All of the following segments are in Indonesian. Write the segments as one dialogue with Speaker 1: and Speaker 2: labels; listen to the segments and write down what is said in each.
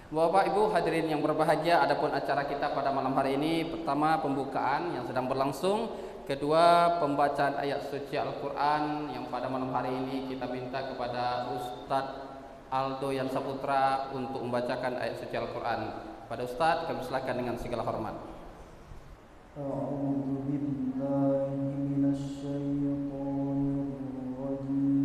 Speaker 1: Bapak Ibu hadirin yang berbahagia, adapun acara kita pada malam hari ini, pertama pembukaan yang sedang berlangsung, kedua pembacaan ayat suci Al-Quran yang pada malam hari ini kita minta kepada Ustadz Aldo Yan Saputra untuk membacakan ayat suci Al-Quran. Pada Ustadz kami silakan dengan segala hormat.
Speaker 2: A'udzu billahi minasyaitonir rajim.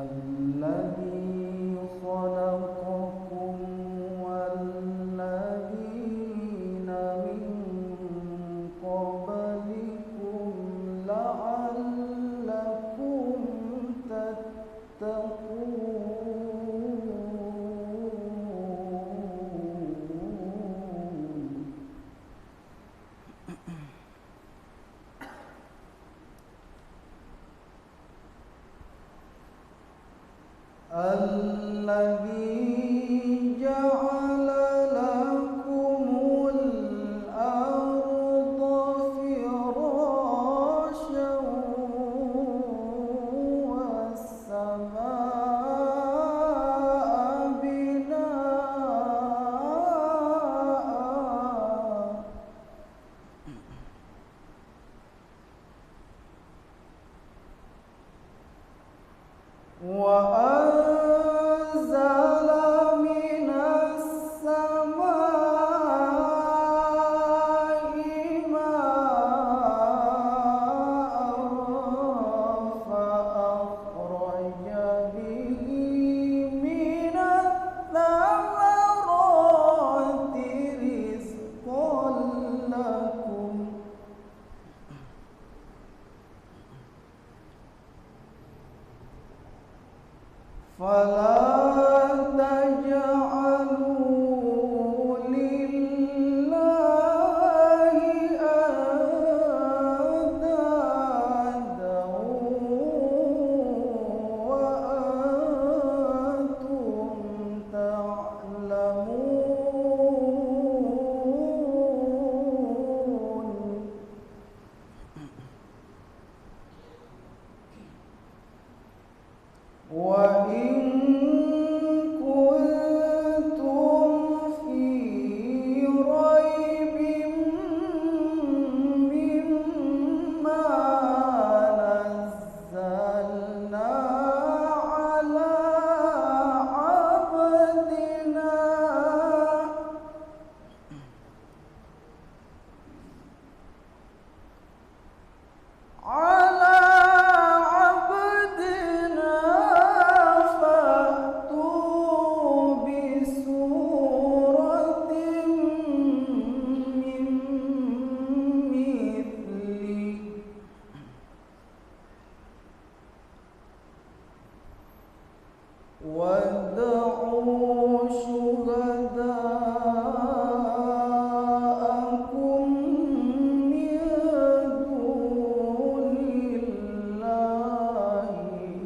Speaker 2: الذي خلقكم والذين من قبلكم لعلكم تتقون. الذي جعل لكم الأرض فراشا والسماء بناء وأنزل من السماء ماء فأخرج به من الثمرات رزقا لكم فلا تجعلوا لله أندادا وأنتم تعلمون. وإن كنتم في ريب مما نزلنا على عبدنا فأتوا بسورة من مثله وادعوا شهداءكم من دون الله إن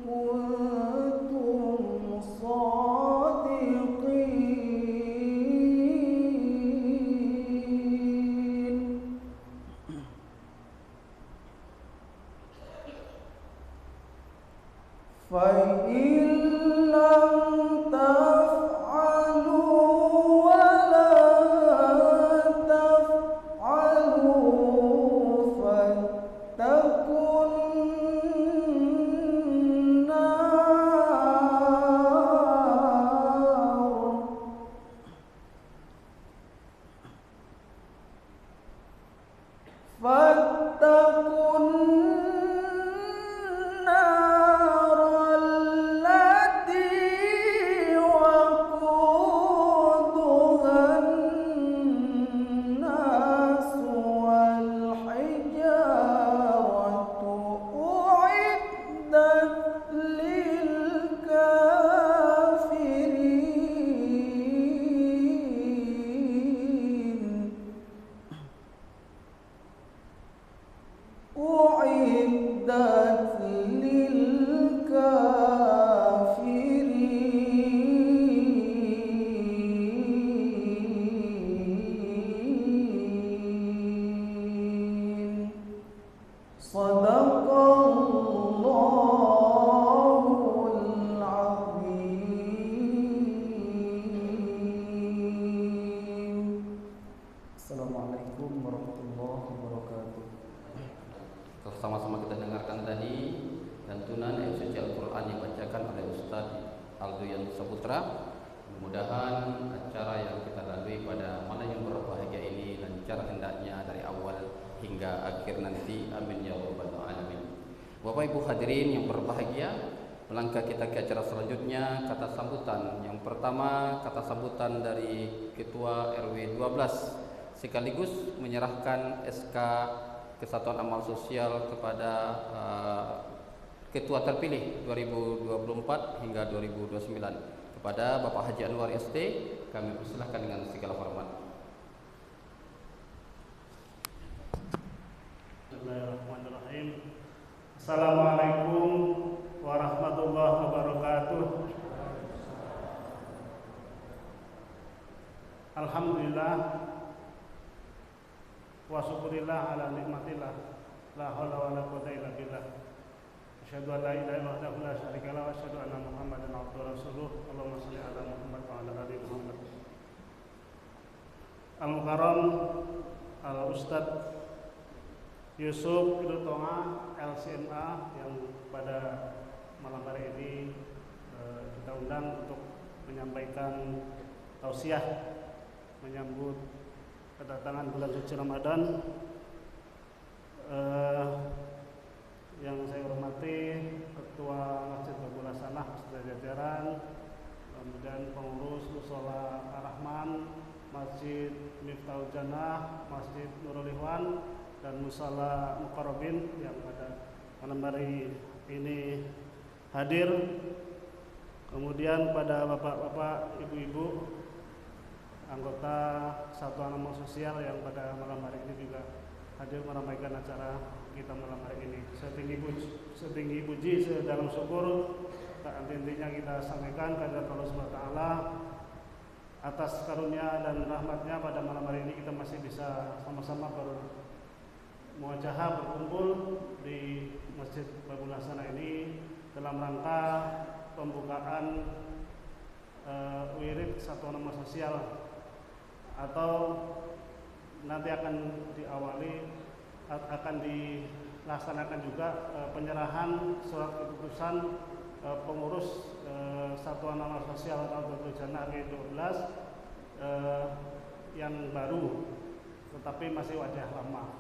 Speaker 2: كنتم صادقين. فإن لم تفعلوا ولا تفعلوا فاتقوا النار فاتقوا أعدت للكافرين صدق الله العظيم. Assalamualaikum warahmatullahi wabarakatuh.
Speaker 1: Sama-sama kita dengarkan tadi lantunan ayat suci Al-Quran yang dibacakan oleh Ustaz Alduyan Saputra. Mudah-mudahan acara yang kita lalui pada malam yang berbahagia ini lancar hendaknya dari awal hingga akhir nanti. Amin ya rabbal alamin. Bapak Ibu hadirin yang berbahagia, melangkah kita ke acara selanjutnya. Kata sambutan yang pertama, kata sambutan dari Ketua RW 12 sekaligus menyerahkan SK Kesatuan Amal Sosial kepada Ketua terpilih 2024 hingga 2029 kepada Bapak Haji Anwar ST. Kami persilahkan dengan segala hormat.
Speaker 3: Bismillahirrahmanirrahim. Assalamualaikum warahmatullahi wabarakatuh. Alhamdulillah wa syukurillah ala nikmatillah, la haula wa la quwwata illa billah. Asyhadu an la ilaha illallah wahdahu la syarika lahu wa asyhadu anna Muhammadan abduhu wa rasuluh. Allahumma shalli ala Muhammad wa ala ali Muhammad. Al-Mukarram Al-Ustaz Yusuf Idul Tonga LCMA yang pada malam hari ini kita undang untuk menyampaikan tausiah menyambut kedatangan bulan suci Ramadan. Yang saya hormati Ketua Masjid Babul Hasanah beserta jajaran, kemudian pengurus Mushola Ar-Rahman, Masjid Miftahul Jannah, Masjid Nurul Ikhwan, dan Mushola Muqarrabin yang pada malam hari ini hadir. Kemudian pada bapak-bapak, ibu-ibu, anggota Satuan Amal Sosial yang pada malam hari ini juga hadir meramaikan acara kita malam hari ini. Setinggi puji, sedalam syukur tak henti-hentinya kita sampaikan kehadirat Allah Subhanahu wa taala atas karunia dan rahmatnya. Pada malam hari ini kita masih bisa sama-sama bermuajahah, berkumpul di Masjid Babul Hasanah ini dalam rangka pembukaan wirid Satuan Amal Sosial, atau nanti akan dilaksanakan juga penyerahan surat keputusan pengurus Satuan Amal Sosial atau Jannah RW 12 yang baru, tetapi masih wajah lama.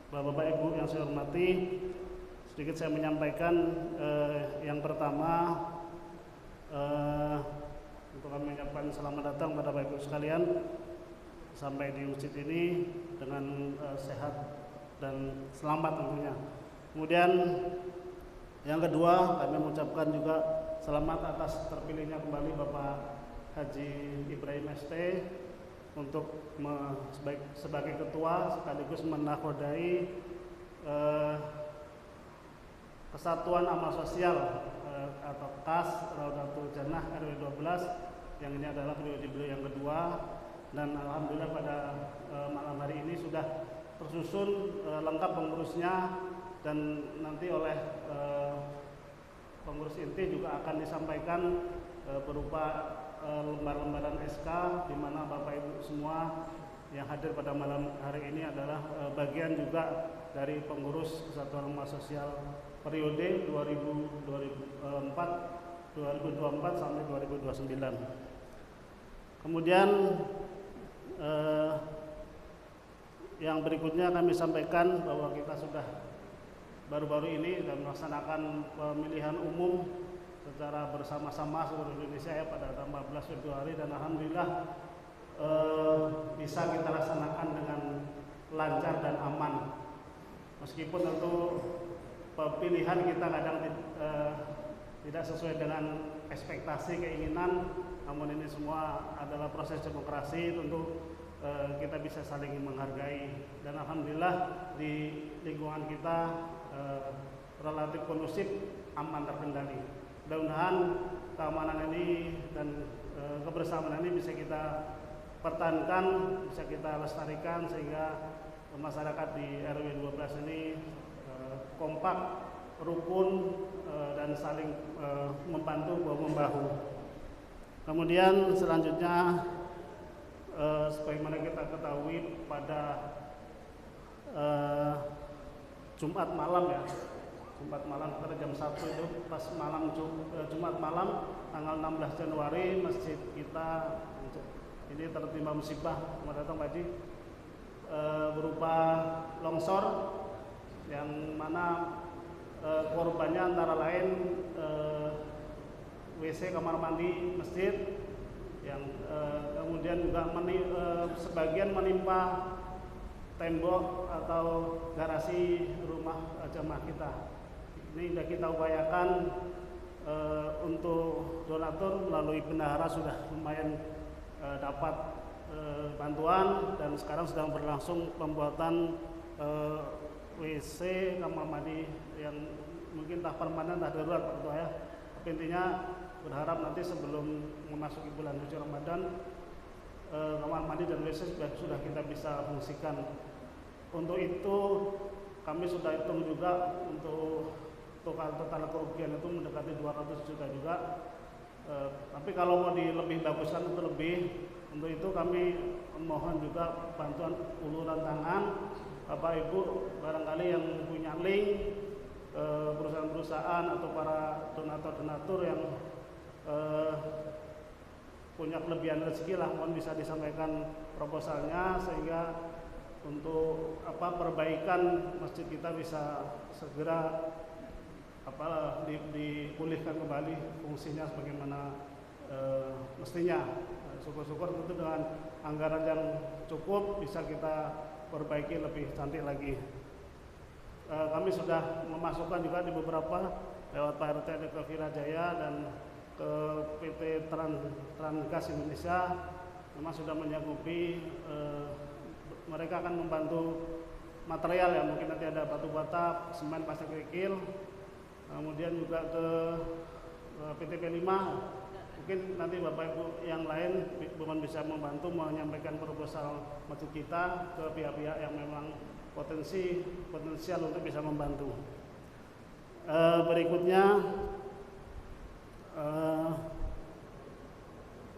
Speaker 3: Bapak-bapak Ibu yang saya hormati, sedikit saya menyampaikan yang pertama, untuk kami menyampaikan selamat datang pada Bapak Ibu sekalian sampai di masjid ini dengan sehat dan selamat tentunya. Kemudian yang kedua, kami mengucapkan juga selamat atas terpilihnya kembali Bapak Haji Ibrahim ST untuk sebagai ketua sekaligus menakodai Kesatuan Amal Sosial atau KAS Raudatul Jannah RW 12 yang ini adalah periode beliau yang kedua, dan alhamdulillah pada malam hari ini sudah tersusun lengkap pengurusnya, dan nanti oleh pengurus inti juga akan disampaikan berupa lembar-lembaran SK, di mana Bapak Ibu semua yang hadir pada malam hari ini adalah bagian juga dari pengurus Kesatuan Amal Sosial periode 2024 sampai 2029. Kemudian yang berikutnya kami sampaikan bahwa kita sudah baru-baru ini dan melaksanakan pemilihan umum secara bersama-sama seluruh Indonesia ya pada tanggal 14 Februari, dan alhamdulillah bisa kita laksanakan dengan lancar dan aman. Meskipun tentu pilihan kita kadang tidak sesuai dengan ekspektasi, keinginan, namun ini semua adalah proses demokrasi. Tentu kita bisa saling menghargai, dan alhamdulillah di lingkungan kita relatif kondusif, aman, terkendali. Mudah-mudahan keamanan ini dan kebersamaan ini bisa kita pertahankan, bisa kita lestarikan sehingga masyarakat di RW 12 ini kompak, rukun, dan saling membantu bahu-membahu. Kemudian selanjutnya sebagaimana kita ketahui pada Jumat malam ya, Jumat malam pada jam 1 itu pas malam Jumat malam tanggal 16 Januari masjid kita ini tertimpa musibah, selamat datang Pak Haji, berupa longsor yang mana korbannya antara lain WC kamar mandi masjid yang kemudian juga sebagian menimpa tembok atau garasi rumah jamaah kita. Ini sudah kita upayakan untuk donatur melalui bendahara sudah lumayan dapat bantuan, dan sekarang sedang berlangsung pembuatan WC kamar mandi yang mungkin tak permanen, tak darurat Pak Ketua ya. Tapi intinya berharap nanti sebelum memasuki bulan suci Ramadan kamar mandi dan WC sudah kita bisa fungsikan. Untuk itu kami sudah hitung juga untuk total kerugian itu mendekati 200 juta juga. Tapi kalau mau lebih baguskan itu lebih. Untuk itu kami mohon juga bantuan uluran tangan Bapak Ibu barangkali yang punya link perusahaan-perusahaan atau para donatur-donatur yang punya kelebihan rezeki lah, mohon bisa disampaikan proposalnya sehingga untuk perbaikan masjid kita bisa segera dipulihkan kembali fungsinya sebagaimana mestinya. Syukur-syukur tentu dengan anggaran yang cukup bisa kita perbaiki lebih cantik lagi. Kami sudah memasukkan juga di beberapa lewat Pak RT ke Virajaya dan ke PT Transgas Indonesia memang sudah menyanggupi, mereka akan membantu material ya, mungkin nanti ada batu bata, semen, pasir kerikil, kemudian juga ke PT P5, mungkin nanti Bapak Ibu yang lain bukan bisa membantu menyampaikan proposal masjid kita ke pihak-pihak yang memang potensial untuk bisa membantu. Berikutnya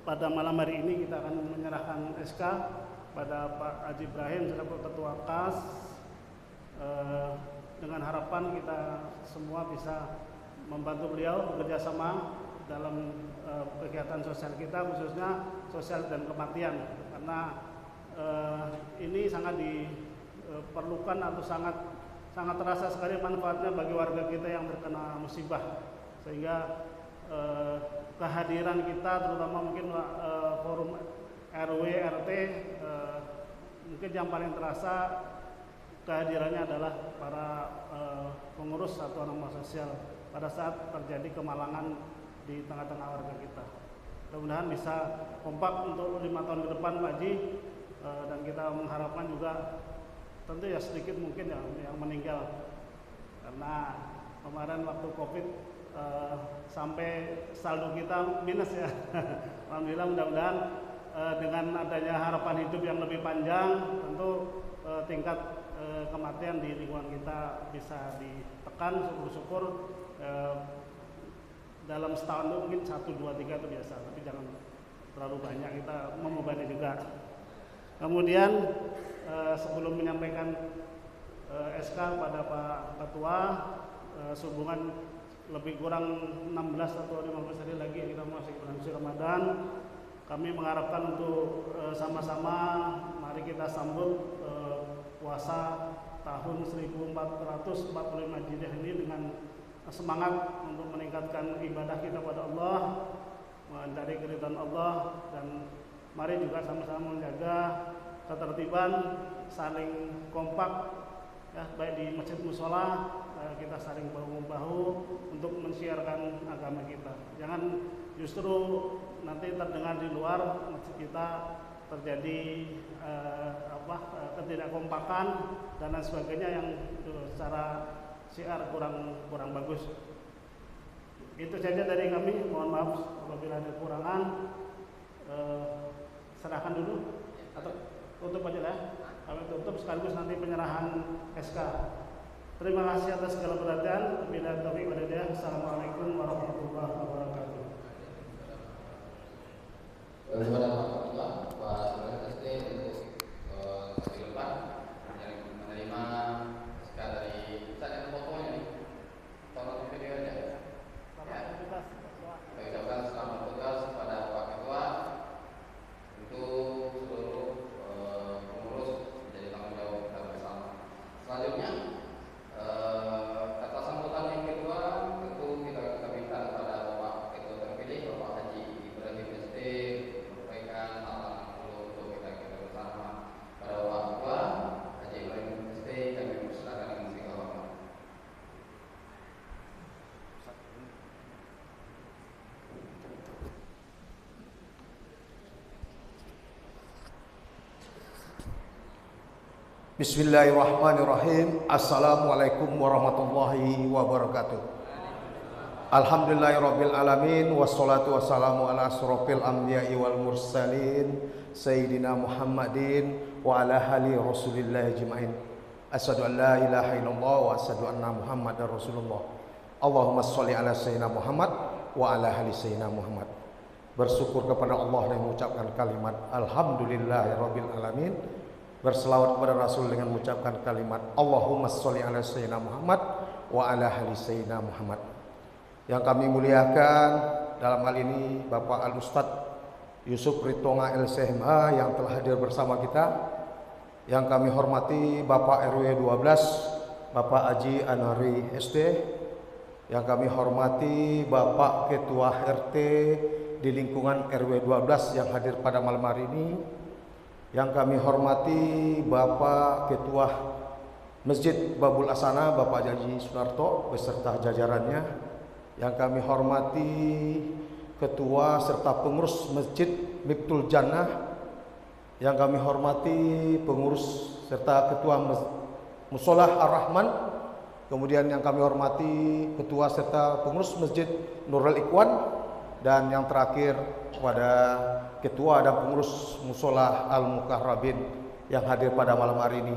Speaker 3: pada malam hari ini kita akan menyerahkan SK pada Pak Haji Ibrahim selaku Ketua KAS, dengan harapan kita semua bisa membantu beliau bekerja sama dalam kegiatan sosial kita, khususnya sosial dan kematian, karena ini sangat diperlukan atau sangat terasa sekali manfaatnya bagi warga kita yang terkena musibah, sehingga kehadiran kita terutama mungkin forum RW RT mungkin yang paling terasa kehadirannya adalah para pengurus satuan norma sosial pada saat terjadi kemalangan di tengah-tengah warga kita. Mudah-mudahan bisa kompak untuk 5 tahun ke depan Pak Haji, dan kita mengharapkan juga tentu ya sedikit mungkin yang meninggal, karena kemarin waktu COVID sampai saldo kita minus ya. Alhamdulillah, mudah-mudahan dengan adanya harapan hidup yang lebih panjang, tentu tingkat kematian di lingkungan kita bisa ditekan. Syukur-syukur dalam setahun itu mungkin 1, 2, 3 itu biasa, tapi jangan terlalu banyak, kita membebani juga. Kemudian sebelum menyampaikan SK pada Pak Ketua, sehubungan lebih kurang 16 atau 15 hari lagi kita masuk bulan suci Ramadan, kami mengharapkan untuk sama-sama mari kita sambut puasa tahun 1445 Hijriah ini dengan semangat untuk meningkatkan ibadah kita pada Allah, mencari keridhaan Allah, dan mari juga sama-sama menjaga ketertiban, saling kompak ya, baik di masjid mushola kita saling bahu-membahu untuk mensiarkan agama kita. Jangan justru nanti terdengar di luar masjid kita terjadi ketidakkompakan dan lain sebagainya yang secara syiar kurang bagus. Itu saja dari kami. Mohon maaf apabila ada kekurangan. Serahkan dulu atau tutup aja lah. Kami tutup sekaligus nanti penyerahan SK. Terima kasih atas segala perhatian. Bila taufiq wal hidayah. Assalamualaikum warahmatullahi wabarakatuh.
Speaker 1: Kepada Pak Ketua, Pak SD untuk ke depan yang menerima SK dari Ustaz yang fotonya nih, tolong video aja. Ya. Saya ucapkan selamat tugas kepada Pak Ketua untuk seluruh pengurus menjadi tanggung jawab kita bersama. Selanjutnya kata sambutan yang kedua tentu kita minta kepada Bapak Ketua terpilih Bapak Haji Ibrahim SD menyampaikan hal-hal untuk kita bersama. Pada Bapak Ketua Haji Ibrahim SD kami persilakan dengan segala hormat.
Speaker 4: Bismillahirrahmanirrahim. Assalamualaikum warahmatullahi wabarakatuh. Alhamdulillahirabbil alamin wassalatu wassalamu ala asrofil anbiya'i wal mursalin sayyidina Muhammadin wa ala ali Rasulillah ajmain. Asyhadu an la ilaha illallah wa asyhadu anna Muhammadar Rasulullah. Allahumma shalli ala sayyidina Muhammad wa ala ali sayyidina Muhammad. Bersyukur kepada Allah dan mengucapkan kalimat alhamdulillahirabbil alamin. Berselawat kepada Rasul dengan mengucapkan kalimat Allahumma sholli ala sayyidina Muhammad wa ala ali sayyidina Muhammad. Yang kami muliakan dalam hal ini Bapak Al-Ustaz Yusuf Ritonga LCMA yang telah hadir bersama kita. Yang kami hormati Bapak RW 12 Bapak Haji Anwari SD. Yang kami hormati Bapak Ketua RT di lingkungan RW 12 yang hadir pada malam hari ini. Yang kami hormati Bapak Ketua Masjid Babul Asana Bapak Haji Sunarto beserta jajarannya. Yang kami hormati Ketua serta pengurus Masjid Miftul Jannah. Yang kami hormati pengurus serta Ketua Musholah Ar-Rahman. Kemudian yang kami hormati Ketua serta pengurus Masjid Nurul Ikhwan. Dan yang terakhir kepada Ketua dan pengurus Musholah Al-Mukarrabin yang hadir pada malam hari ini.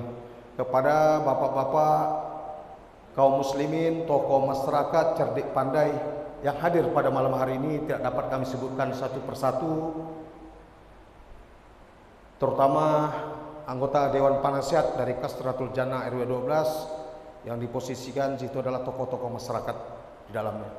Speaker 4: Kepada bapak-bapak kaum muslimin, tokoh masyarakat cerdik pandai yang hadir pada malam hari ini tidak dapat kami sebutkan satu persatu. Terutama anggota Dewan Penasihat dari Kasratul Jannah RW 12 yang diposisikan situ adalah tokoh-tokoh masyarakat di dalamnya.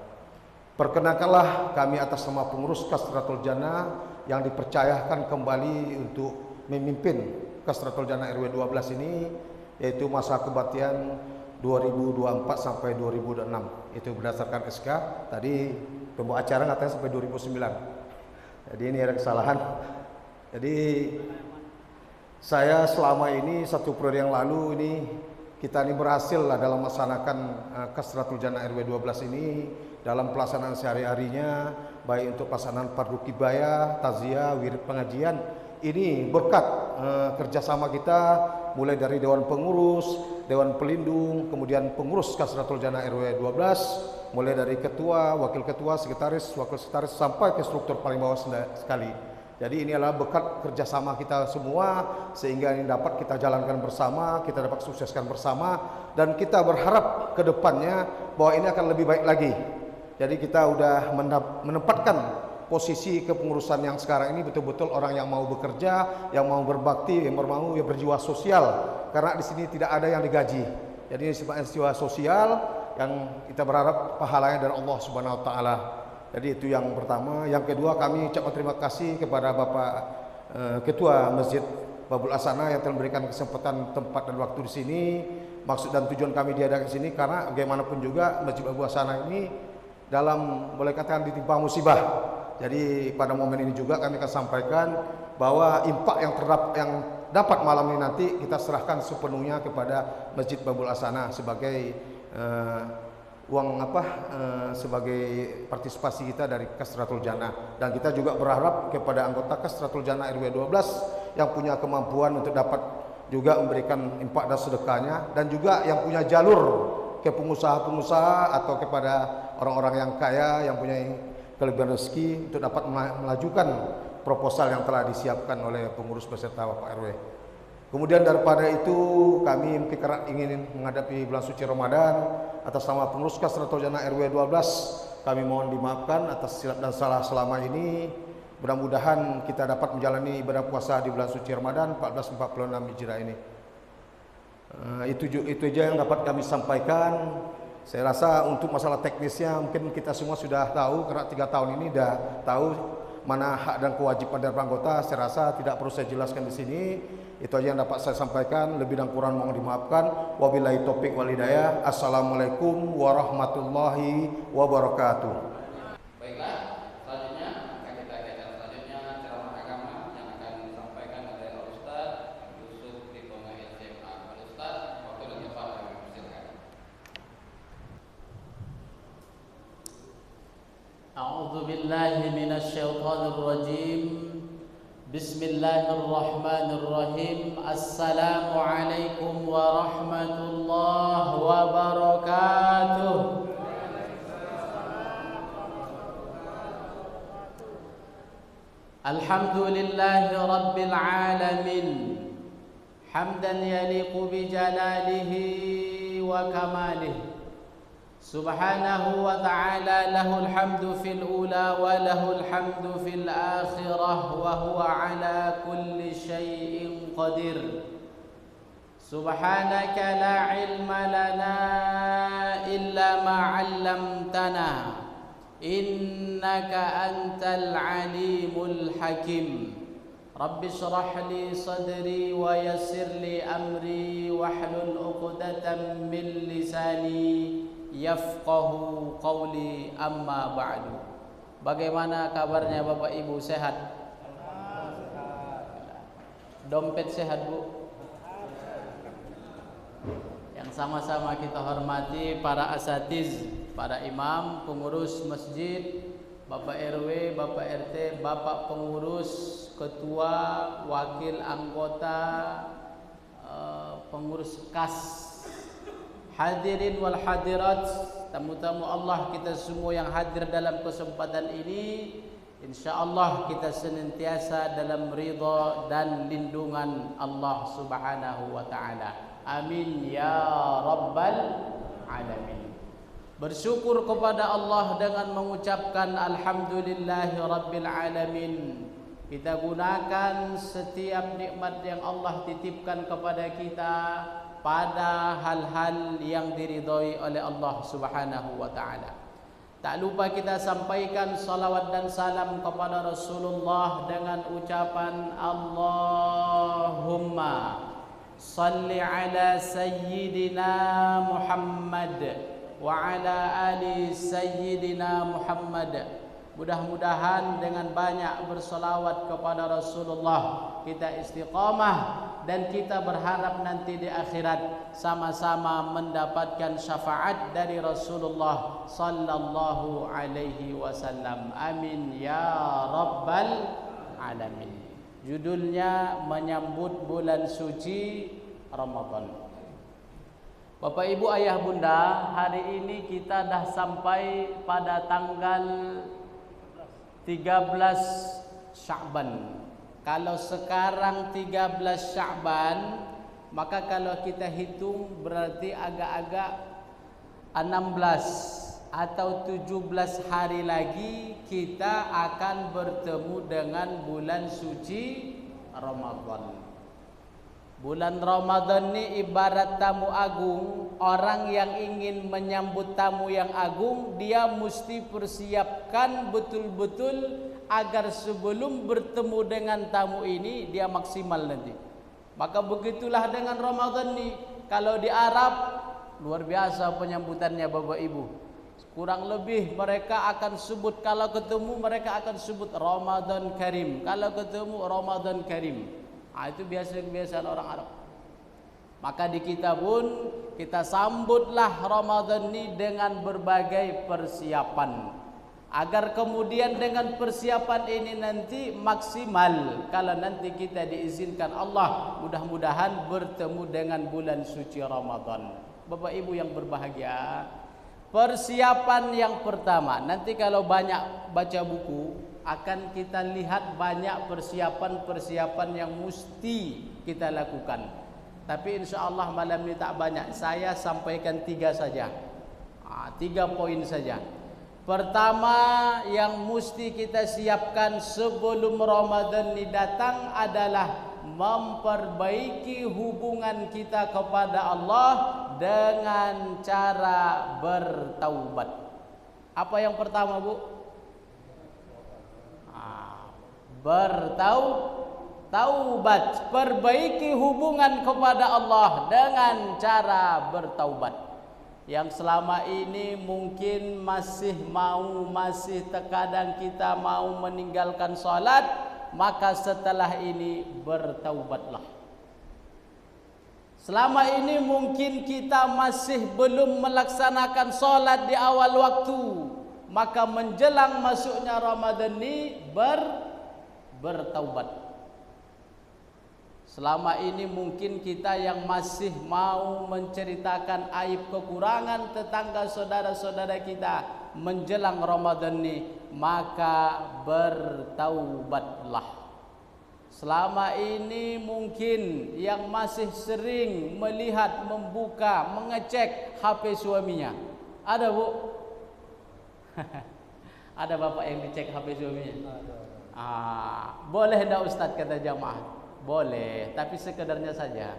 Speaker 4: Perkenankanlah kami atas nama pengurus Kasratul Jannah yang dipercayakan kembali untuk memimpin Kasratul Jannah RW 12 ini, yaitu masa kebaktian 2024 sampai 2006. Itu berdasarkan SK. Tadi pembawa acara katanya sampai 2009. Jadi ini ada kesalahan. Jadi saya selama ini satu periode yang lalu ini kita ini berhasil lah dalam melaksanakan Kasratul Jannah RW 12 ini dalam pelaksanaan sehari-harinya, baik untuk pelaksanaan fardu kifayah, taziah, wirid pengajian. Ini berkat kerjasama kita mulai dari Dewan Pengurus, Dewan Pelindung, kemudian pengurus Kasratul Jannah RW 12, mulai dari ketua, wakil ketua, sekretaris, wakil sekretaris sampai ke struktur paling bawah sekali. Jadi ini adalah berkat kerjasama kita semua sehingga ini dapat kita jalankan bersama, kita dapat sukseskan bersama, dan kita berharap ke depannya bahwa ini akan lebih baik lagi. Jadi kita sudah menempatkan posisi kepengurusan yang sekarang ini betul-betul orang yang mau bekerja, yang mau berbakti, yang mau berjiwa sosial. Karena di sini tidak ada yang digaji. Jadi ini sifatnya jiwa sosial yang kita berharap pahalanya dari Allah Subhanahu wa taala. Jadi itu yang pertama. Yang kedua, kami ucapkan terima kasih kepada Bapak Ketua Masjid Babul Asana yang telah memberikan kesempatan tempat dan waktu di sini. Maksud dan tujuan kami diadakan di sini karena bagaimanapun juga Masjid Babul Asana ini dalam boleh katakan ditimpa musibah. Jadi pada momen ini juga kami akan sampaikan bahwa impak yang dapat malam ini nanti kita serahkan sepenuhnya kepada Masjid Babul Asana sebagai sebagai partisipasi kita dari Kasratul Jannah. Dan kita juga berharap kepada anggota Kasratul Jannah RW 12 yang punya kemampuan untuk dapat juga memberikan infak dan sedekahnya, dan juga yang punya jalur ke pengusaha-pengusaha atau kepada orang-orang yang kaya yang punya kelebihan rezeki untuk dapat melajukan proposal yang telah disiapkan oleh pengurus beserta Bapak RW. Kemudian daripada itu kami mungkin ingin menghadapi bulan suci Ramadan, atas nama pengurus Kasratul Jannah RW 12 kami mohon dimaafkan atas silap dan salah selama ini. Mudah-mudahan kita dapat menjalani ibadah puasa di bulan suci Ramadan 1446 Hijriah ini. Itu aja yang dapat kami sampaikan. Saya rasa untuk masalah teknisnya mungkin kita semua sudah tahu, karena 3 tahun ini sudah tahu mana hak dan kewajiban dari anggota. Saya rasa tidak perlu saya jelaskan di sini. Itu aja yang dapat saya sampaikan. Lebih dan kurang mohon dimaafkan. Wabillahi taufik wal hidayah. Assalamualaikum warahmatullahi wabarakatuh.
Speaker 1: Baiklah, selanjutnya akan kita ke acara selanjutnya, ceramah agama yang akan disampaikan oleh Al-Ustaz Yusuf Diponga SMA. Al-Ustaz, waktu dan tempat kami persilakan.
Speaker 5: A'udzu billahi minasyaitonir rajim. Bismillahirrahmanirrahim. Assalamualaikum warahmatullahi wabarakatuh. Alhamdulillahi rabbil alamin. Hamdan yaliqu bi jalalihi wa kamalihi. Subhanahu wa ta'ala lahul hamdu fil ula wa lahul hamdu fil akhirah wa huwa ala kulli syai'in qadir. Subhanaka la ilma lana illa ma 'allamtana innaka antal alimul hakim. Rabbi shrah li sadri wa yassir li amri wahlul 'uqdatam min lisani yafqahu qawli, amma ba'du. Bagaimana kabarnya Bapak Ibu, sehat? Dompet sehat, Bu? Yang sama-sama kita hormati para asatiz, para imam, pengurus masjid, Bapak RW, Bapak RT, Bapak pengurus, ketua, wakil anggota, pengurus kas, hadirin wal hadirat, tamu-tamu Allah kita semua yang hadir dalam kesempatan ini, insyaallah kita senantiasa dalam ridha dan lindungan Allah Subhanahu wa taala. Amin ya rabbal alamin. Bersyukur kepada Allah dengan mengucapkan alhamdulillahi rabbil alamin. Kita gunakan setiap nikmat yang Allah titipkan kepada kita pada hal-hal yang diridhai oleh Allah Subhanahu wa taala. Tak lupa kita sampaikan salawat dan salam kepada Rasulullah dengan ucapan Allahumma salli ala sayyidina Muhammad wa ala ali sayyidina Muhammad. Mudah-mudahan dengan banyak bersalawat kepada Rasulullah kita istiqamah, dan kita berharap nanti di akhirat sama-sama mendapatkan syafaat dari Rasulullah sallallahu alaihi wasallam. Amin ya rabbal alamin. Judulnya menyambut bulan suci Ramadan. Bapak Ibu ayah bunda, hari ini kita dah sampai pada tanggal 13 Sya'ban. Kalau sekarang 13 Sya'ban, maka kalau kita hitung berarti agak-agak 16 atau 17 hari lagi kita akan bertemu dengan bulan suci Ramadan. Bulan Ramadan ini ibarat tamu agung. Orang yang ingin menyambut tamu yang agung, dia mesti persiapkan betul-betul agar sebelum bertemu dengan tamu ini dia maksimal nanti. Maka begitulah dengan Ramadan ini. Kalau di Arab luar biasa penyambutannya Bapak Ibu. Kurang lebih mereka akan sebut, kalau ketemu mereka akan sebut Ramadan Karim. Kalau ketemu Ramadan Karim. Itu biasa-kebiasaan orang Arab. Maka di kita pun kita sambutlah Ramadan ini dengan berbagai persiapan. agar kemudian dengan persiapan ini nanti maksimal kalau nanti kita diizinkan Allah mudah-mudahan bertemu dengan bulan suci Ramadan. Bapak Ibu yang berbahagia, persiapan yang pertama, nanti kalau banyak baca buku akan kita lihat banyak persiapan-persiapan yang mesti kita lakukan. Tapi insya Allah malam ini tak banyak, saya sampaikan 3 saja, 3 poin saja. Pertama yang mesti kita siapkan sebelum Ramadan ini datang adalah memperbaiki hubungan kita kepada Allah dengan cara bertaubat. Apa yang pertama, Bu? Bertaubat, perbaiki hubungan kepada Allah dengan cara bertaubat. Yang selama ini mungkin masih terkadang kita mau meninggalkan salat, maka setelah ini bertaubatlah. Selama ini mungkin kita masih belum melaksanakan salat di awal waktu, maka menjelang masuknya Ramadan ini bertaubat. Selama ini mungkin kita yang masih mau menceritakan aib kekurangan tetangga saudara-saudara kita menjelang Ramadan ini, maka bertaubatlah. Selama ini mungkin yang masih sering melihat, membuka, mengecek HP suaminya. Ada, Bu? Ada bapak yang dicek HP suaminya? Boleh enggak Ustaz kata jamaah? Boleh, tapi sekedarnya saja.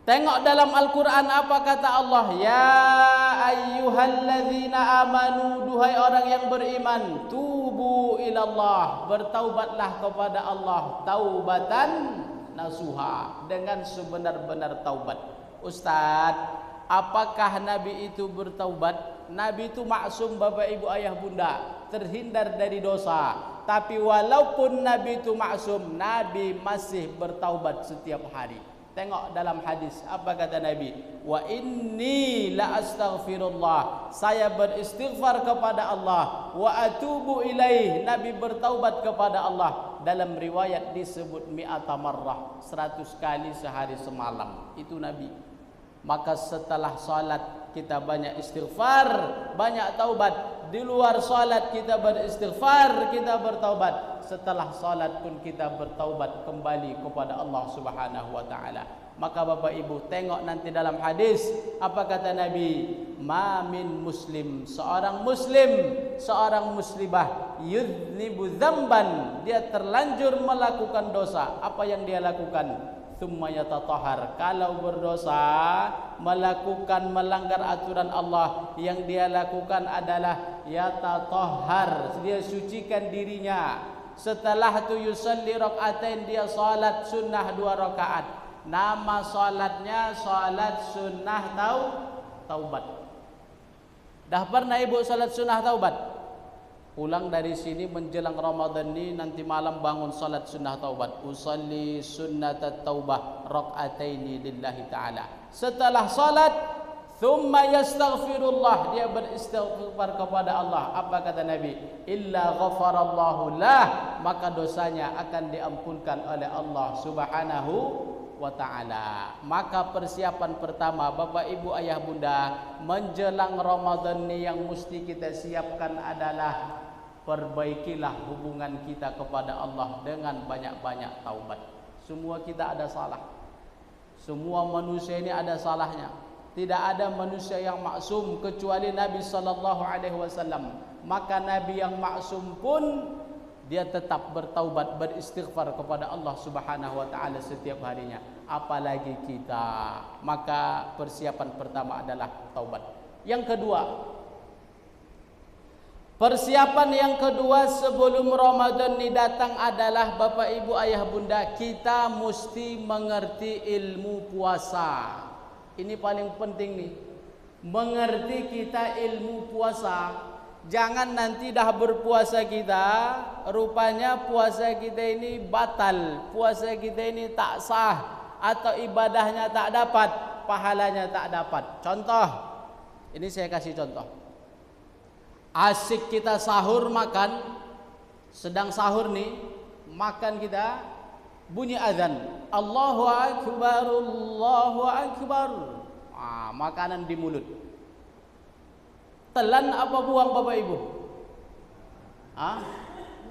Speaker 5: Tengok dalam Al-Quran apa kata Allah. Ya ayyuhalladzina amanu, duhai orang yang beriman, tubu ilallah, bertaubatlah kepada Allah, taubatan nasuha, dengan sebenar-benar taubat. Ustaz, apakah Nabi itu bertaubat? Nabi itu maksum Bapak Ibu Ayah Bunda, terhindar dari dosa. Tapi walaupun Nabi itu maksum, Nabi masih bertaubat setiap hari. Tengok dalam hadis apa kata Nabi, wa inni la astaghfirullah, saya beristighfar kepada Allah, wa atubu ilaih, Nabi bertaubat kepada Allah. Dalam riwayat disebut mi'ata marrah, 100 kali sehari semalam. Itu Nabi. Maka setelah salat kita banyak istighfar, banyak taubat. Di luar salat kita beristighfar, kita bertaubat. Setelah salat pun kita bertaubat kembali kepada Allah Subhanahu wa taala. Maka Bapak Ibu tengok nanti dalam hadis apa kata Nabi, ma min muslim, seorang muslim, seorang muslimah, yudnibu dzamban, dia terlanjur melakukan dosa. Apa yang dia lakukan? Tsumma yatatahhar, kalau berdosa, melakukan melanggar aturan Allah, yang dia lakukan adalah yatatahhar, dia sucikan dirinya. Setelah itu yusalli rakaatain, dia salat sunnah 2 rakaat. Nama salatnya salat sunnah taubat. Dah pernah ibu salat sunnah taubat? Pulang dari sini menjelang Ramadan ini, nanti malam bangun salat sunnah taubat. Usalli sunnatat taubah rak'ataini lillahi ta'ala. Setelah salat, thumma yastaghfirullah, dia beristighfar kepada Allah. Apa kata Nabi? Illa ghafarallahu lah, maka dosanya akan diampunkan oleh Allah Subhanahu wa ta'ala. Maka persiapan pertama Bapak Ibu Ayah Bunda menjelang Ramadan ini yang mesti kita siapkan adalah perbaikilah hubungan kita kepada Allah dengan banyak-banyak taubat. Semua kita ada salah. Semua manusia ini ada salahnya. Tidak ada manusia yang maksum kecuali Nabi sallallahu alaihi wasallam. Maka Nabi yang maksum pun dia tetap bertaubat, beristighfar kepada Allah Subhanahu wa taala setiap harinya. Apalagi kita. Maka persiapan pertama adalah taubat. Yang kedua, persiapan yang kedua sebelum Ramadan ini datang adalah Bapak Ibu Ayah Bunda, kita mesti mengerti ilmu puasa. Ini paling penting nih. Mengerti kita ilmu puasa. Jangan nanti dah berpuasa kita, rupanya puasa kita ini batal, puasa kita ini tak sah, atau ibadahnya tak dapat, pahalanya tak dapat. Contoh, ini saya kasih contoh. Asik kita sahur makan, sedang sahur nih, makan kita, bunyi azan, Allahu Akbar, Allahu Akbar. Makanan di mulut. Telan apa buang Bapak Ibu?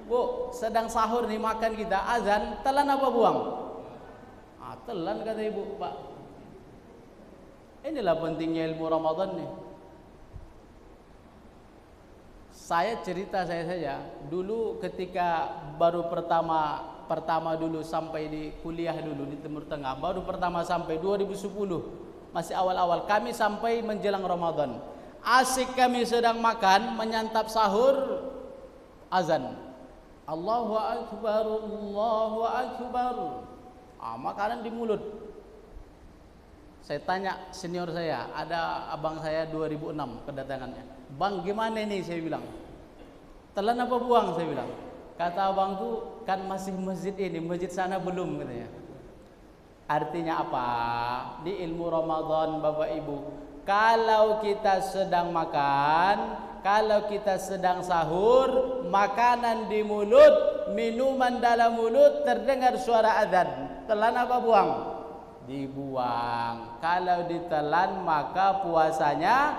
Speaker 5: Bu, sedang sahur nih makan kita, azan, telan apa buang? Telan kata Ibu, Pak. Inilah pentingnya ilmu Ramadan nih. Saya cerita saya saja, dulu ketika baru pertama dulu sampai di kuliah dulu di Timur Tengah, baru pertama sampai 2010, masih awal-awal kami sampai menjelang Ramadan. Asik kami sedang makan, menyantap sahur, azan. Allahu Akbar, Allahu Akbar. Makanan di mulut. Saya tanya senior saya, ada abang saya 2006 kedatangannya. Bang, gimana ini? Saya bilang. Telan apa buang? Saya bilang. Kata abang tuh, kan masih masjid ini, masjid sana belum katanya. Artinya apa? Di ilmu Ramadan Bapak Ibu, kalau kita sedang makan, kalau kita sedang sahur, makanan di mulut, minuman dalam mulut, terdengar suara azan. Telan apa buang? Dibuang. Kalau ditelan maka puasanya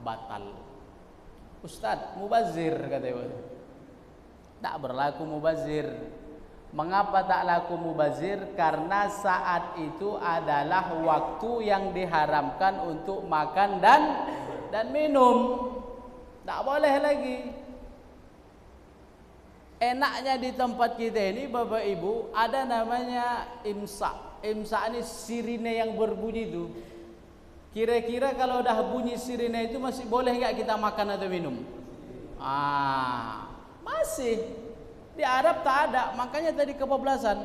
Speaker 5: batal. Ustaz, mubazir kata ibu. Tak berlaku mubazir. Mengapa tak laku mubazir? Karena saat itu adalah waktu yang diharamkan untuk makan dan minum. Tak boleh lagi. Enaknya di tempat kita ini Bapak Ibu, ada namanya imsak. Imsak ini sirine yang berbunyi itu. Kira-kira kalau udah bunyi sirine itu masih boleh nggak kita makan atau minum? Masih. Di Arab tak ada, makanya tadi kebablasan.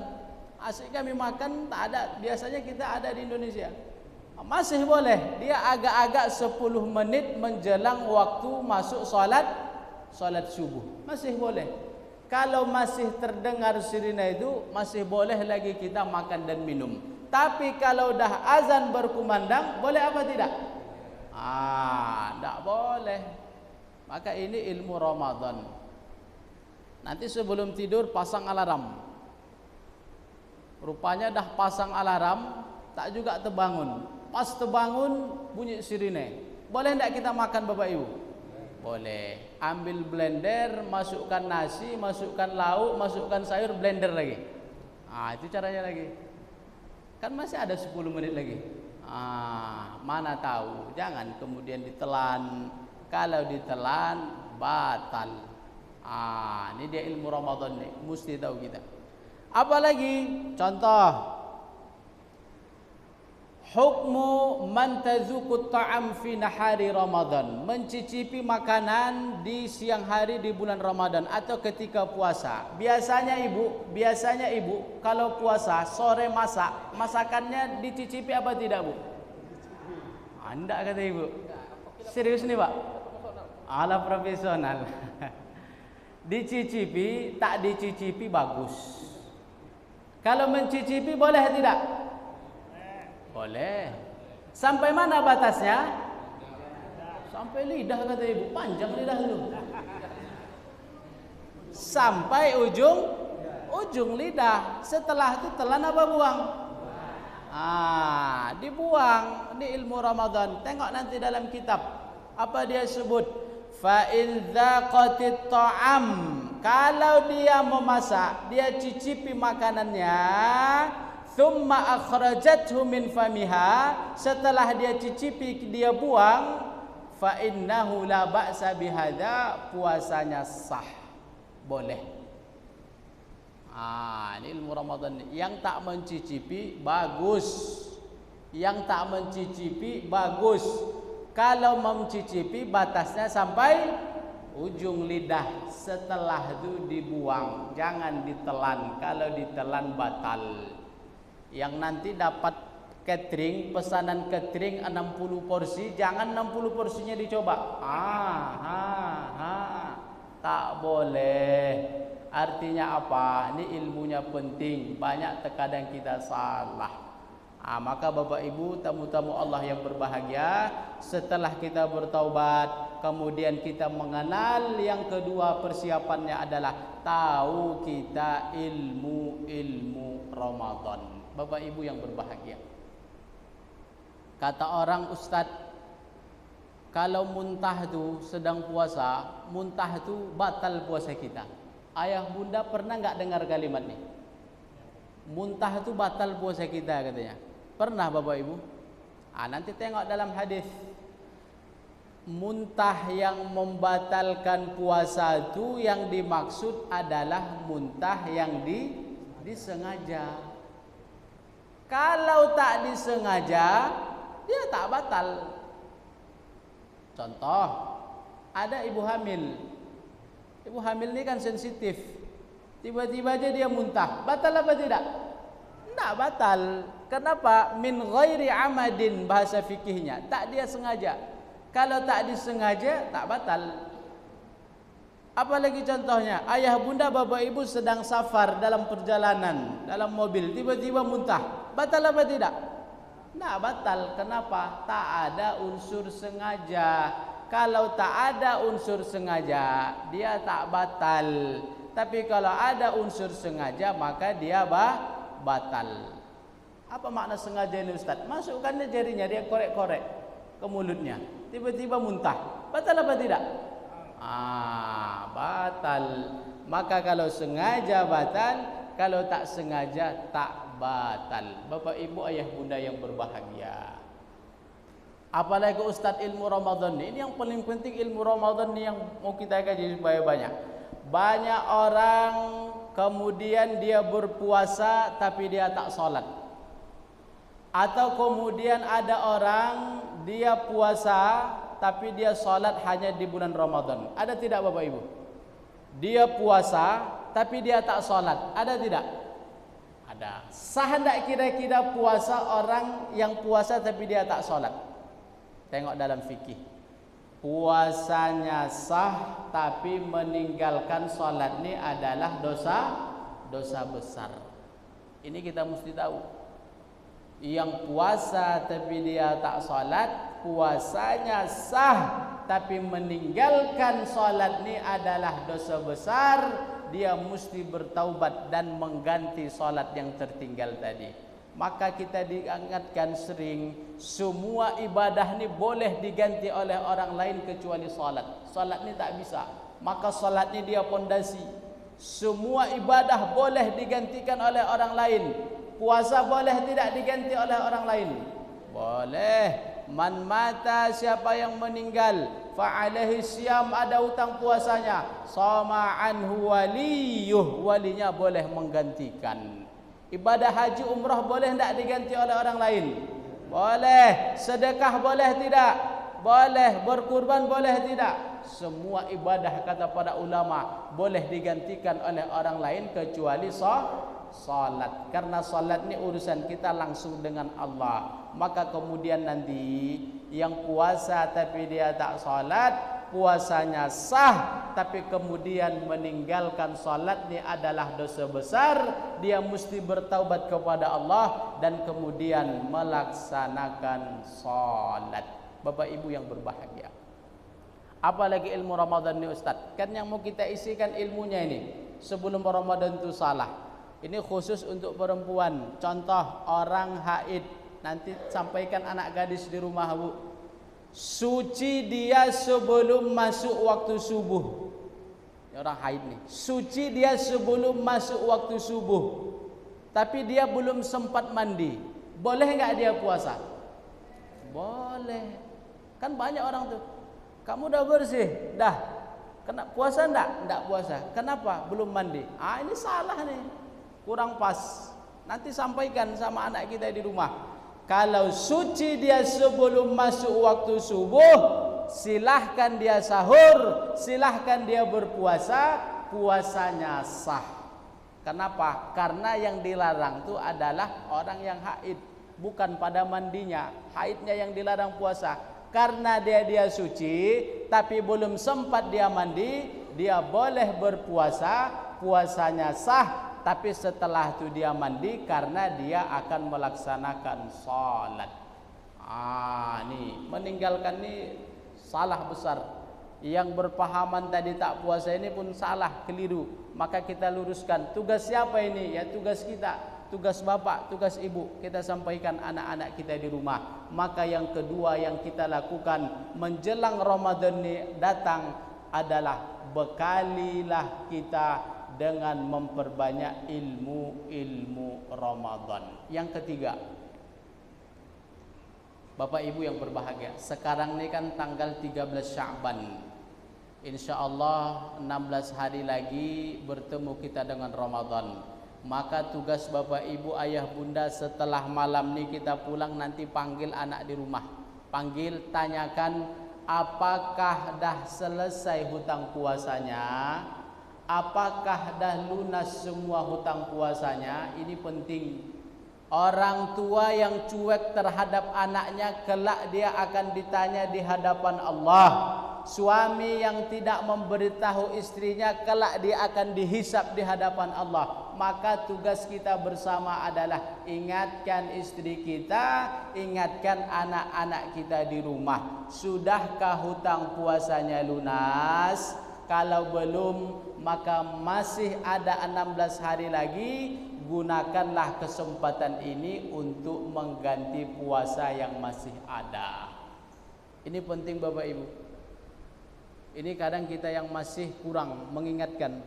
Speaker 5: Asik kami makan tak ada, biasanya kita ada di Indonesia. Masih boleh. Dia agak-agak 10 menit menjelang waktu masuk salat subuh. Masih boleh. Kalau masih terdengar sirine itu, masih boleh lagi kita makan dan minum. Tapi kalau dah azan berkumandang, boleh apa tidak? Tak boleh. Maka ini ilmu Ramadan. Nanti sebelum tidur pasang alarm. Rupanya dah pasang alarm, tak juga terbangun. Pas terbangun bunyi sirine. Boleh tidak kita makan Bapak Ibu? Boleh. Ambil blender, masukkan nasi, masukkan lauk, masukkan sayur, blender lagi. Itu caranya lagi. Kan masih ada 10 menit lagi. Mana tahu. Jangan kemudian ditelan. Kalau ditelan batal. Ini dia ilmu Ramadan nih. Mesti tahu kita. Apalagi contoh. Hukmu man tazuqut ta'am fi nahari Ramadan, mencicipi makanan di siang hari di bulan Ramadan atau ketika puasa. Biasanya ibu kalau puasa sore masakannya dicicipi apa tidak Bu? Enggak kata ibu. Serius nih Pak? Ala profesional. Dicicipi, tak dicicipi bagus. Kalau mencicipi boleh tidak? Boleh. Sampai mana batasnya? Sampai lidah kata ibu. Panjang lidah lu. Sampai ujung lidah. Setelah itu telan apa buang? Dibuang. Di ilmu Ramadan. Tengok nanti dalam kitab. Apa dia sebut? Fa in dzaqatit ta'am. Kalau dia memasak, dia cicipi makanannya. Thumma akhrajathu min famiha, setelah dia cicipi dia buang, fa innahu la ba'sa bihadza, puasanya sah. Boleh. Ini ilmu Ramadan. Yang tak mencicipi bagus. Yang tak mencicipi bagus. Kalau mencicipi batasnya sampai ujung lidah, setelah itu dibuang, jangan ditelan. Kalau ditelan batal. Yang nanti dapat catering, pesanan catering 60 porsi, jangan 60 porsinya dicoba. Tak boleh. Artinya apa? Ini ilmunya penting. Banyak terkadang kita salah. Maka Bapak Ibu, tamu-tamu Allah yang berbahagia, setelah kita bertaubat, kemudian kita mengenal. Yang kedua persiapannya adalah tahu kita ilmu Ramadan. Bapak Ibu yang berbahagia, kata orang, Ustadz, kalau muntah tu sedang puasa, muntah tu batal puasa kita. Ayah bunda pernah nggak dengar kalimat ni? Muntah tu batal puasa kita katanya. Pernah Bapak Ibu? Nanti tengok dalam hadis. Muntah yang membatalkan puasa itu yang dimaksud adalah muntah yang disengaja. Kalau tak disengaja, dia tak batal. Contoh, ada ibu hamil. Ibu hamil ini kan sensitif. Tiba-tiba aja dia muntah. Batal apa tidak? Tidak batal. Kenapa? Min ghairi amadin, bahasa fikihnya. Tak dia sengaja. Kalau tak disengaja, tak batal. Apalagi contohnya, ayah bunda bapak ibu sedang safar dalam perjalanan, dalam mobil, tiba-tiba muntah. Batal apa tidak? Tidak batal. Kenapa? Tak ada unsur sengaja. Kalau tak ada unsur sengaja, dia tak batal. Tapi kalau ada unsur sengaja, maka dia batal. Apa makna sengaja ini Ustaz? Masukkannya jarinya, dia korek-korek ke mulutnya, tiba-tiba muntah. Batal apa tidak? Batal. Maka kalau sengaja batal, kalau tak sengaja tak batal. Bapak ibu ayah bunda yang berbahagia, apalagi Ustaz ilmu Ramadan ini yang paling penting. Ilmu Ramadan ini yang mau kita kaji supaya banyak. Banyak orang kemudian dia berpuasa tapi dia tak sholat. Atau kemudian ada orang dia puasa tapi dia sholat hanya di bulan Ramadan. Ada tidak Bapak Ibu? Dia puasa tapi dia tak sholat. Ada tidak? Ada. Sah tidak kira-kira puasa orang yang puasa tapi dia tak sholat? Tengok dalam fikih. Puasanya sah tapi meninggalkan sholat ini adalah dosa besar. Ini kita mesti tahu. Yang puasa tapi dia tak sholat, puasanya sah tapi meninggalkan sholat ini adalah dosa besar. Dia mesti bertaubat dan mengganti sholat yang tertinggal tadi. Maka kita diingatkan sering, semua ibadah ni boleh diganti oleh orang lain kecuali salat. Salat ni tak bisa. Maka salat ni dia pondasi. Semua ibadah boleh digantikan oleh orang lain. Puasa boleh tidak diganti oleh orang lain? Boleh. Man mata, siapa yang meninggal, fa alaihi siyam, ada hutang puasanya, sama anhu waliyuh, walinya boleh menggantikan. Ibadah haji umrah boleh tidak diganti oleh orang lain? Boleh. Sedekah boleh tidak? Boleh. Berkurban boleh tidak? Semua ibadah kata para ulama boleh digantikan oleh orang lain kecuali salat. Karena salat ini urusan kita langsung dengan Allah. Maka kemudian nanti yang puasa tapi dia tak salat, puasanya sah tapi kemudian meninggalkan salat ini adalah dosa besar. Dia mesti bertaubat kepada Allah dan kemudian melaksanakan salat. Bapak ibu yang berbahagia, apalagi ilmu Ramadan ini Ustaz, kan yang mau kita isikan ilmunya ini sebelum Ramadan itu salah. Ini khusus untuk perempuan. Contoh orang haid, nanti sampaikan anak gadis di rumah Bu. Suci dia sebelum masuk waktu subuh. Ini orang haid nih. Suci dia sebelum masuk waktu subuh. Tapi dia belum sempat mandi. Boleh enggak dia puasa? Boleh. Kan banyak orang tuh. Kamu udah bersih? Dah. Kena puasa enggak? Enggak puasa. Kenapa? Belum mandi. Ini salah nih. Kurang pas. Nanti sampaikan sama anak kita di rumah. Kalau suci dia sebelum masuk waktu subuh, silahkan dia sahur, silahkan dia berpuasa, puasanya sah. Kenapa? Karena yang dilarang itu adalah orang yang haid, bukan pada mandinya. Haidnya yang dilarang puasa. Karena dia suci, tapi belum sempat dia mandi, dia boleh berpuasa, puasanya sah. Tapi setelah itu dia mandi karena dia akan melaksanakan salat. Nih meninggalkan ini salah besar. Yang berpahaman tadi tak puasa ini pun salah, keliru. Maka kita luruskan. Tugas siapa ini? Ya tugas kita, tugas bapak, tugas ibu. Kita sampaikan anak-anak kita di rumah. Maka yang kedua yang kita lakukan menjelang Ramadan ini datang adalah bekalilah kita dengan memperbanyak ilmu-ilmu Ramadan. Yang ketiga, Bapak Ibu yang berbahagia, sekarang ini kan tanggal 13 Sya'ban. InsyaAllah 16 hari lagi bertemu kita dengan Ramadan. Maka tugas Bapak Ibu, Ayah Bunda, setelah malam ini kita pulang nanti panggil anak di rumah. Panggil, tanyakan apakah dah selesai hutang puasanya, apakah dah lunas semua hutang puasanya. Ini penting. Orang tua yang cuek terhadap anaknya kelak dia akan ditanya di hadapan Allah. Suami yang tidak memberitahu istrinya kelak dia akan dihisab di hadapan Allah. Maka tugas kita bersama adalah ingatkan istri kita, ingatkan anak-anak kita di rumah. Sudahkah hutang puasanya lunas? Kalau belum, maka masih ada 16 hari lagi. Gunakanlah kesempatan ini untuk mengganti puasa yang masih ada. Ini penting Bapak Ibu. Ini kadang kita yang masih kurang mengingatkan.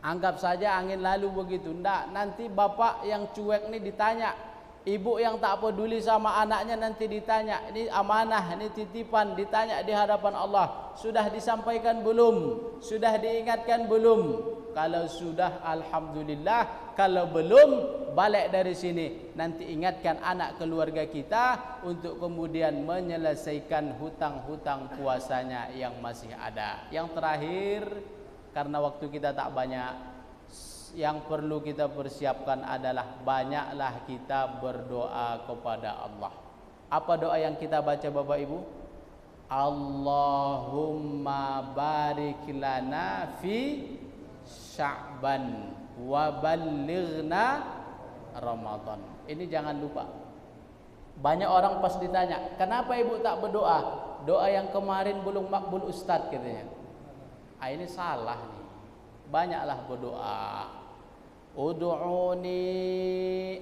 Speaker 5: Anggap saja angin lalu begitu. Nggak, nanti bapak yang cuek ini ditanya. Ibu yang tak peduli sama anaknya nanti ditanya. Ini amanah, ini titipan, ditanya di hadapan Allah. Sudah disampaikan belum? Sudah diingatkan belum? Kalau sudah, alhamdulillah. Kalau belum, balik dari sini. Nanti ingatkan anak keluarga kita untuk kemudian menyelesaikan hutang-hutang puasanya yang masih ada. Yang terakhir, karena waktu kita tak banyak, yang perlu kita persiapkan adalah banyaklah kita berdoa kepada Allah. Apa doa yang kita baca Bapak Ibu? Allahumma barik lana fi Sya'ban wa ballighna Ramadan. Ini jangan lupa. Banyak orang pas ditanya, kenapa ibu tak berdoa? Doa yang kemarin belum makbul Ustadz katanya. Ini salah nih. Banyaklah berdoa. Ud'uni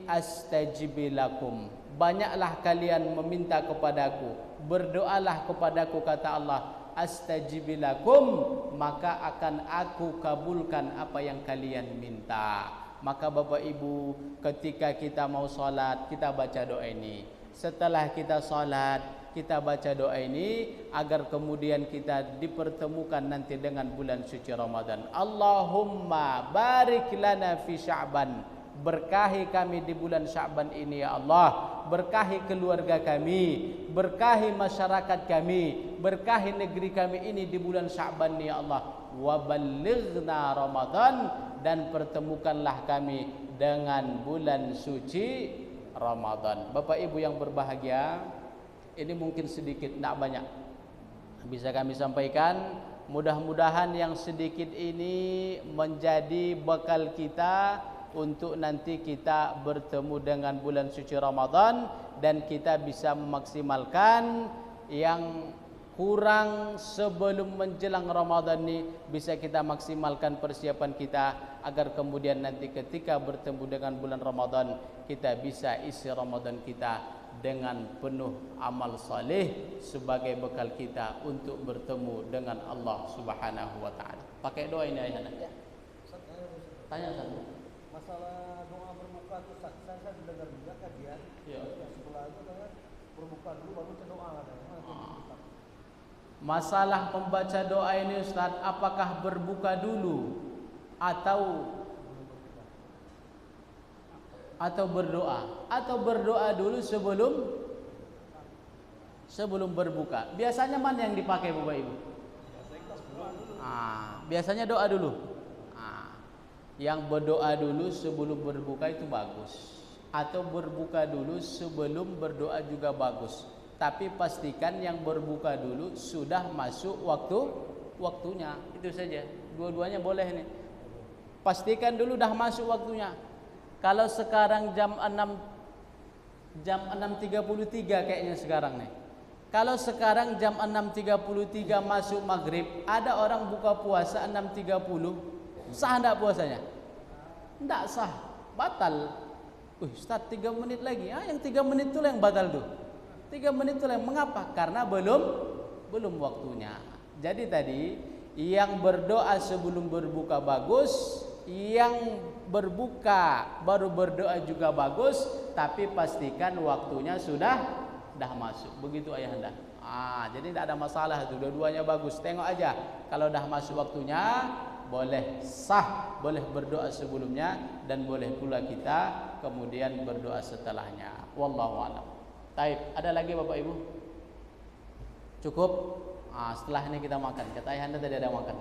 Speaker 5: astajib lakum. Banyaklah kalian meminta kepadaku, berdoalah kepadaku, kata Allah. Astajib lakum, maka akan aku kabulkan apa yang kalian minta. Maka Bapak Ibu, ketika kita mau salat, kita baca doa ini. Setelah kita salat, kita baca doa ini agar kemudian kita dipertemukan nanti dengan bulan suci Ramadan. Allahumma barik lana fi Sya'ban. Berkahi kami di bulan Sya'ban ini ya Allah. Berkahi keluarga kami, berkahi masyarakat kami, berkahi negeri kami ini di bulan Sya'ban ini ya Allah. Wa ballighna Ramadan, dan pertemukanlah kami dengan bulan suci Ramadan. Bapak Ibu yang berbahagia, ini mungkin sedikit, tidak banyak bisa kami sampaikan. Mudah-mudahan yang sedikit ini menjadi bekal kita untuk nanti kita bertemu dengan bulan suci Ramadan, dan kita bisa memaksimalkan yang kurang sebelum menjelang Ramadan ini. Bisa kita maksimalkan persiapan kita agar kemudian nanti ketika bertemu dengan bulan Ramadan, kita bisa isi Ramadan kita dengan penuh amal saleh sebagai bekal kita untuk bertemu dengan Allah Subhanahu wa taala. Pakai doa ini ayah. Tanya satu.
Speaker 4: Masalah doa berbuka itu saya dengar juga kajian.
Speaker 5: Ya.
Speaker 4: Yang sebelah itu katanya berbuka dulu baru berdoa katanya.
Speaker 5: Masalah membaca doa ini Ustaz, apakah berbuka dulu atau berdoa dulu sebelum berbuka? Biasanya mana yang dipakai Bapak Ibu? Biasanya doa dulu. Yang berdoa dulu sebelum berbuka itu bagus, atau berbuka dulu sebelum berdoa juga bagus. Tapi pastikan yang berbuka dulu sudah masuk waktunya. Itu saja. Dua-duanya boleh nih. Pastikan dulu dah masuk waktunya. Kalau sekarang jam 6.33 kayaknya sekarang nih. Kalau sekarang jam 6.33 masuk maghrib, ada orang buka puasa 6.30, sah enggak puasanya? Enggak sah, batal. Ustaz 3 menit lagi. Yang 3 menit itu yang batal tuh. 3 menit itu yang mengapa? Karena belum waktunya. Jadi tadi yang berdoa sebelum berbuka bagus, yang berbuka baru berdoa juga bagus, tapi pastikan waktunya sudah masuk. Begitu ayahanda. Jadi tidak ada masalah itu, dua-duanya bagus. Tengok aja, kalau dah masuk waktunya boleh sah, boleh berdoa sebelumnya dan boleh pula kita kemudian berdoa setelahnya. Wallahu a'lam. Taib, ada lagi Bapak Ibu? Cukup? Setelah ini kita makan. Kata ayahanda tadi ada makan.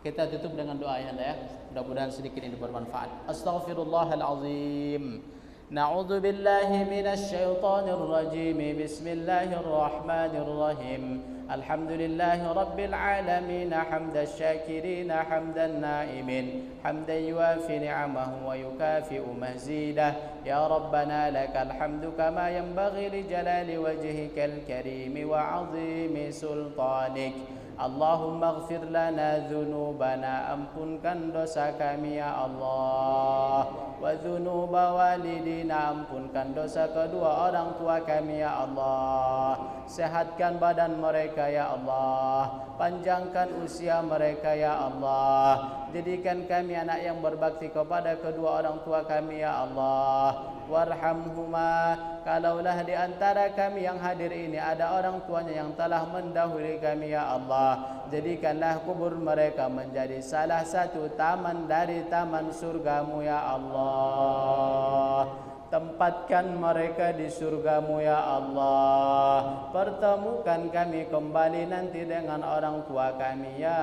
Speaker 5: Kita tutup dengan doa ayahanda ya. Mudah-mudahan sedikit ini bermanfaat. Astaghfirullahalazim. Na'udzu billahi minasy syaithanir rajim. Bismillahir rahmanir rahim. Alhamdulillahi rabbil alamin. Hamdasy syakirin, hamdan na'imin, hamdan yuwafi ni'amahu wa yukafi'u mazidah. Ya Rabbana lakal hamdu kama yanbaghi li jalali wajhikal karim wa 'azimi sultanik. Allahumma ighfir lana dhunubana, ampunkan dosa kami ya Allah, wa dhunuba walidina, ampunkan dosa kedua orang tua kami ya Allah. Sehatkan badan mereka ya Allah, panjangkan usia mereka ya Allah. Jadikan kami anak yang berbakti kepada kedua orang tua kami ya Allah. Warhamhuma, kalaulah di antara kami yang hadir ini ada orang tuanya yang telah mendahului kami ya Allah, jadikanlah kubur mereka menjadi salah satu taman dari taman surgamu ya Allah. Tempatkan mereka di surgamu ya Allah. Pertemukan kami kembali nanti dengan orang tua kami ya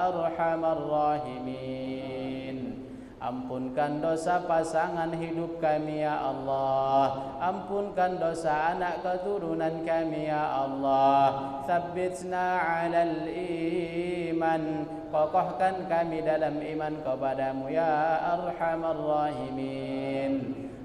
Speaker 5: Arhamar Rahimin. Ampunkan dosa pasangan hidup kami ya Allah. Ampunkan dosa anak keturunan kami ya Allah. Tsabbitna 'alal iman, kokohkan kami dalam iman kepadamu ya Arhamar Rahimin.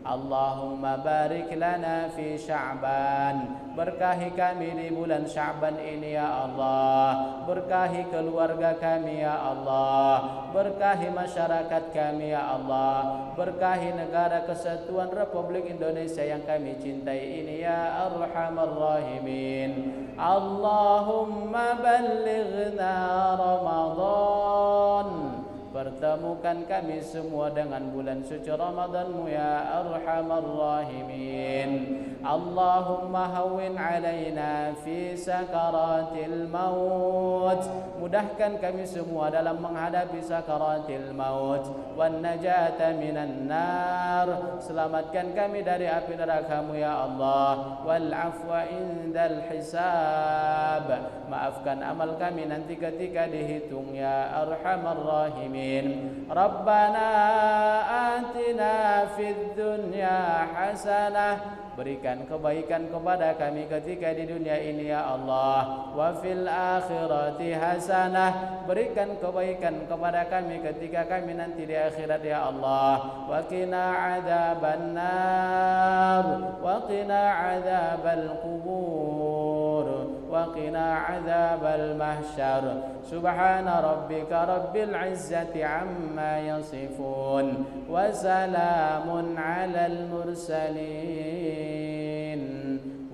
Speaker 5: Allahumma barik lana fi Sya'ban, berkahi kami di bulan Sya'ban ini ya Allah. Berkahi keluarga kami ya Allah. Berkahi masyarakat kami ya Allah. Berkahi negara kesatuan Republik Indonesia yang kami cintai ini ya Arhamar Rahimin. Allahumma ballighna Ramadan, pertemukan kami semua dengan bulan suci Ramadan-Mu ya Arhamar Rahimin. Allahumma hawwin alaina fi sakaratil maut, mudahkan kami semua dalam menghadapi sakaratil maut. Wan najata minan nar, selamatkan kami dari api neraka-Mu ya Allah. Wal afwa indal hisab, maafkan amal kami nanti ketika dihitung ya Arhamar Rahimin. Rabbana atina fid dunya hasanah, berikan kebaikan kepada kami ketika di dunia ini ya Allah. Wa fil akhirati hasanah, berikan kebaikan kepada kami ketika kami nanti di akhirat ya Allah. Wa qina adzaban nar, wa qina adzabal qubur, wa qina adzabal mahsyar. Subhana rabbika rabbil izzati amma yasifun, wa salamun alal mursalin,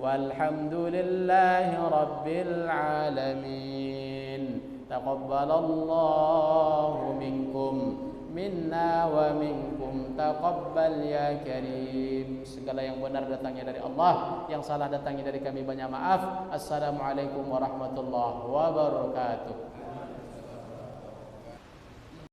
Speaker 5: walhamdulillahi rabbil alamin. Taqabbalallahu minkum, minna wa minkum, taqabbal ya karim. Segala yang benar datangnya dari Allah, yang salah datangnya dari kami banyak maaf. Assalamualaikum warahmatullahi wabarakatuh.